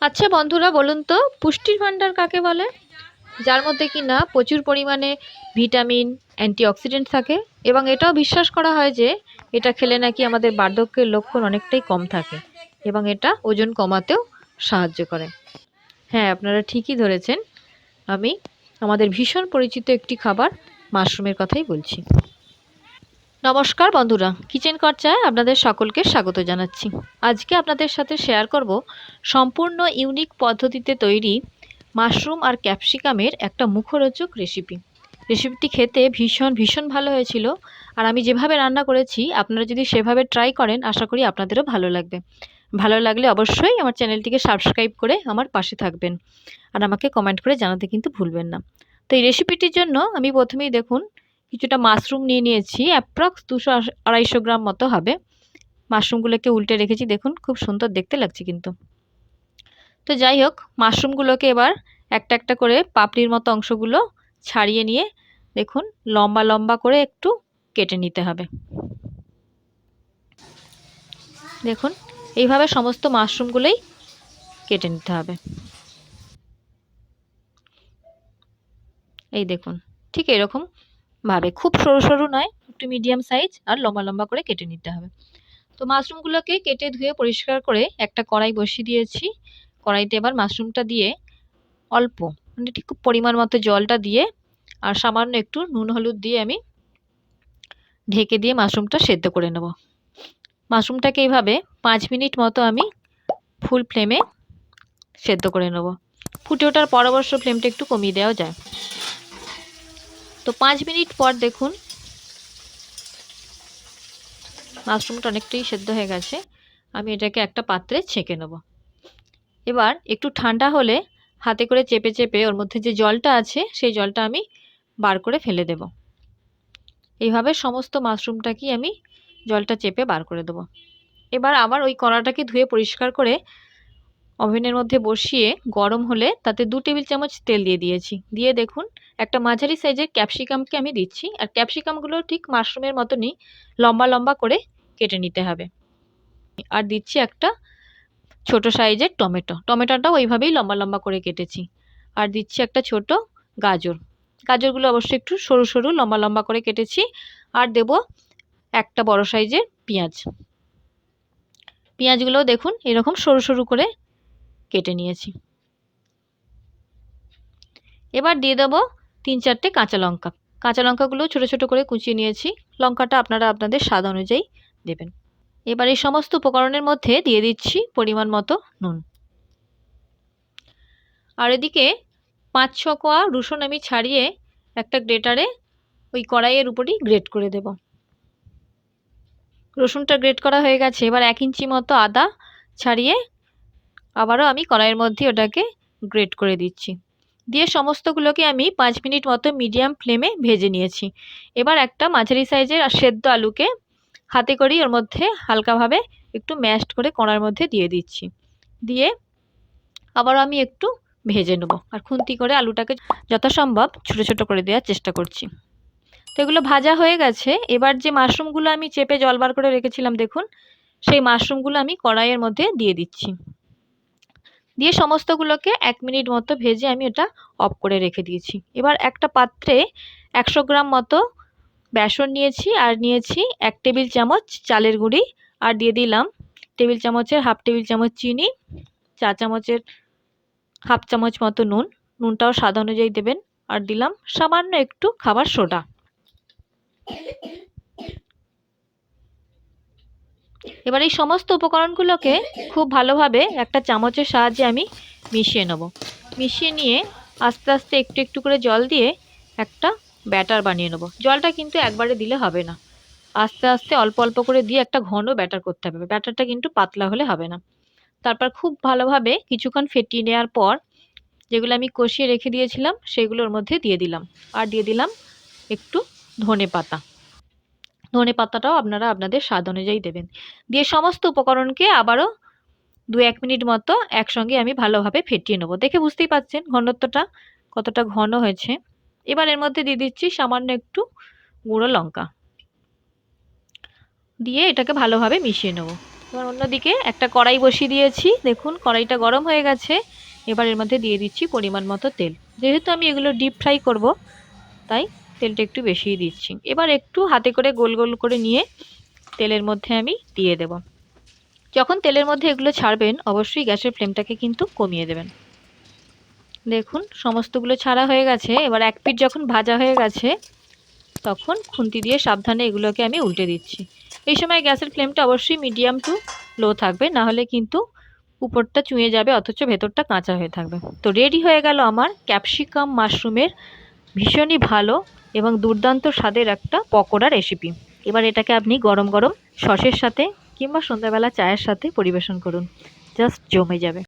আচ্ছা বন্ধুরা, বলুন তো পুষ্টির ভান্ডার কাকে বলে? যার মধ্যে কিনা প্রচুর পরিমাণে ভিটামিন, অ্যান্টিঅক্সিডেন্ট থাকে এবং এটাও বিশ্বাস করা হয় যে এটা খেলে নাকি আমাদের বার্ধক্যের লক্ষণ অনেকটাই কম থাকে এবং এটা ওজন কমাতেও সাহায্য করে। হ্যাঁ, আপনারা ঠিকই ধরেছেন। আমি আমাদের ভীষণ পরিচিত একটি খাবার মাশরুমের কথাই বলছি। নমস্কার বন্ধুরা, কিচেন কর্চায় আপনাদের সকলকে স্বাগত জানাচ্ছি। আজকে আপনাদের সাথে শেয়ার করব সম্পূর্ণ ইউনিক পদ্ধতিতে তৈরি মাশরুম আর ক্যাপসিকামের একটা মুখরোচক রেসিপিটি খেতে ভীষণ ভীষণ ভালো হয়েছিল। আর আমি যেভাবে রান্না করেছি আপনারা যদি সেভাবে ট্রাই করেন, আশা করি আপনাদেরও ভালো লাগবে। ভালো লাগলে অবশ্যই আমার চ্যানেলটিকে সাবস্ক্রাইব করে আমার পাশে থাকবেন আর আমাকে কমেন্ট করে জানাতে কিন্তু ভুলবেন না। তো এই রেসিপিটির জন্য আমি প্রথমেই দেখুন কিছুটা মাশরুম নিয়ে নিয়েছি, অ্যাপ্রক্স 200-250 গ্রাম মতো হবে। মাশরুমগুলোকে উল্টে রেখেছি, দেখুন খুব সুন্দর দেখতে লাগছে কিন্তু। তো যাই হোক, মাশরুমগুলোকে এবার একটা একটা করে পাপড়ির মতো অংশগুলো ছাড়িয়ে নিয়ে দেখুন লম্বা লম্বা করে একটু কেটে নিতে হবে। দেখুন এইভাবে সমস্ত মাশরুমগুলোই কেটে নিতে হবে। এই দেখুন ঠিক এরকম ভাবে, খুব সরু সরু নয়, একটু মিডিয়াম সাইজ আর লম্বা লম্বা করে কেটে নিতে হবে। তো মাশরুমগুলোকে কেটে ধুয়ে পরিষ্কার করে একটা কড়াই বসিয়ে দিয়েছি। কড়াইতে এবার মাশরুমটা দিয়ে অল্প মানে ঠিক পরিমাণ মতো জলটা দিয়ে আর সামান্য একটু নুন হলুদ দিয়ে আমি ঢেকে দিয়ে মাশরুমটা সেদ্ধ করে নেব। মাশরুমটাকে এইভাবে 5 মিনিট মতো আমি ফুল ফ্লেমে সেদ্ধ করে নেব। ফুটে ওঠার পর অবশ্য ফ্লেমটা একটু কমিয়ে দেওয়া যায়। তো 5 মিনিট পর দেখুন মাশরুমটা অনেকটাই সেদ্ধ হয়ে গেছে। আমি এটাকে একটা পাত্রে ছেঁকে নেব। এবার একটু ঠান্ডা হলে হাতে করে চেপে চেপে ওর মধ্যে যে জলটা আছে সেই জলটা আমি বার করে ফেলে দেব। এইভাবে সমস্ত মাশরুমটাকে আমি জলটা চেপে বার করে দেব। এবার আবার ওই কড়াটাকে ধুয়ে পরিষ্কার করে ওভেনের মধ্যে বসিয়ে গরম হলে তাতে 2 টেবিল চামচ তেল দিয়ে দিয়েছি। দিয়ে দেখুন একটা মাঝারি সাইজের ক্যাপসিকামকে আমি দিচ্ছি। আর ক্যাপসিকামগুলো ঠিক মাশরুমের মতনই লম্বা লম্বা করে কেটে নিতে হবে। আর দিচ্ছি একটা ছোট সাইজের টমেটোটাও ওইভাবেই লম্বা লম্বা করে কেটেছি। আর দিচ্ছি একটা ছোট গাজরগুলো অবশ্যই একটু সরু সরু লম্বা লম্বা করে কেটেছি। আর দেব একটা বড় সাইজের পেঁয়াজগুলো দেখুন এরকম সরু সরু করে কেটে নিয়েছি। এবার দিয়ে দেবো 3-4টে কাঁচা লঙ্কাগুলো ছোট ছোট করে কুচিয়ে নিয়েছি। লঙ্কাটা আপনারা আপনাদের স্বাদ অনুযায়ী দেবেন। এবার এই সমস্ত উপকরণের মধ্যে দিয়ে দিচ্ছি পরিমাণ মতো নুন। আর এদিকে 5-6 কোয়া রসুন আমি ছাড়িয়ে একটা গ্রেটারে ওই কড়াইয়ের উপরই গ্রেট করে দেব। রসুনটা গ্রেট করা হয়ে গেছে। এবার 1 ইঞ্চি মতো আদা ছাড়িয়ে আবারও আমি কড়াইয়ের মধ্যে ওটাকে গ্রেট করে দিচ্ছি। দিয়ে সমস্তগুলোকে আমি 5 মিনিট মতো মিডিয়াম ফ্লেমে ভেজে নিয়েছি। এবার একটা মাঝারি সাইজের সেদ্ধ আলুকে হাতে করেই ওর মধ্যে হালকাভাবে একটু ম্যাশড করে কড়ার মধ্যে দিয়ে দিচ্ছি। দিয়ে আবারও আমি একটু ভেজে নেব আর খুন্তি করে আলুটাকে যথাসম্ভব ছোট ছোট করে দেওয়ার চেষ্টা করছি। তো এগুলো ভাজা হয়ে গেছে। এবার যে মাশরুমগুলো আমি চেপে জল বার করে রেখেছিলাম দেখুন সেই মাশরুমগুলো আমি কড়াইয়ের মধ্যে দিয়ে দিচ্ছি। দিয়ে সমস্তগুলোকে 1 মিনিট মতো ভেজে আমি এটা অফ করে রেখে দিয়েছি। এবার একটা পাত্রে 100 গ্রাম মতো বেসন নিয়েছি আর নিয়েছি 1 টেবিল চামচ চালের গুঁড়ি। আর দিয়ে দিলাম টেবিল চামচের হাফ টেবিল চামচ চিনি, চা চামচের হাফ চামচ মতো নুনটাও স্বাদ অনুযায়ী দেবেন। আর দিলাম সামান্য একটু খাবার সোডা। এবার এই সমস্ত উপকরণগুলোকে খুব ভালোভাবে একটা চামচের সাহায্যে আমি মিশিয়ে নেব। মিশিয়ে নিয়ে আস্তে আস্তে একটু একটু করে জল দিয়ে একটা ব্যাটার বানিয়ে নেব। জলটা কিন্তু একবারে দিলে হবে না, আস্তে আস্তে অল্প অল্প করে দিয়ে একটা ঘন ব্যাটার করতে হবে। ব্যাটারটা কিন্তু পাতলা হলে হবে না। তারপর খুব ভালোভাবে কিছুক্ষণ ফেটিয়ে নেওয়ার পর যেগুলো আমি কষিয়ে রেখে দিয়েছিলাম সেগুলোর মধ্যে দিয়ে দিলাম। আর দিয়ে দিলাম একটু ধনে পাতাটাও আপনারা আপনাদের স্বাদ অনুযায়ী দেবেন। দিয়ে সমস্ত উপকরণকে আবারও 2-1 মিনিট মতো একসঙ্গে আমি ভালোভাবে ফেটিয়ে নেব। দেখে বুঝতেই পাচ্ছেন ঘনত্বটা কতটা ঘন হয়েছে। এবার এর মধ্যে দিয়ে দিচ্ছি সামান্য একটু গুঁড়ো লঙ্কা দিয়ে এটাকে ভালোভাবে মিশিয়ে নেব। এবার অন্যদিকে একটা কড়াই বসিয়ে দিয়েছি, দেখুন কড়াইটা গরম হয়ে গেছে। এবার এর মধ্যে দিয়ে দিচ্ছি পরিমাণ মতো তেল। যেহেতু আমি এগুলো ডিপ ফ্রাই করব, তাই তেলটা একটু বেশিই দিচ্ছি। এবার একটু হাতে করে গোল গোল করে নিয়ে তেলের মধ্যে আমি দিয়ে দেব। যখন তেলের মধ্যে এগুলো ছাড়বেন, অবশ্যই গ্যাসের ফ্লেমটাকে কিন্তু কমিয়ে দেবেন। দেখুন সমস্তগুলো ছাড়া হয়ে গেছে। এবার এক পিঠ যখন ভাজা হয়ে গেছে, তখন খুন্তি দিয়ে সাবধানে এগুলোকে আমি উল্টে দিচ্ছি। এই সময় গ্যাসের ফ্লেমটা অবশ্যই মিডিয়াম টু লো থাকবে, না হলে কিন্তু উপরটা চুঁয়ে যাবে অথচ ভেতরটা কাঁচা হয়ে থাকবে। তো রেডি হয়ে গেল আমার ক্যাপসিকাম মাশরুমের ভীষণই ভালো এবং দুর্দান্ত স্বাদের একটা পকোড়া রেসিপি। এবার এটাকে আপনি গরম গরম সসের সাথে কিংবা সন্ধ্যাবেলা চায়ের সাথে পরিবেশন করুন, জাস্ট জমে যাবে।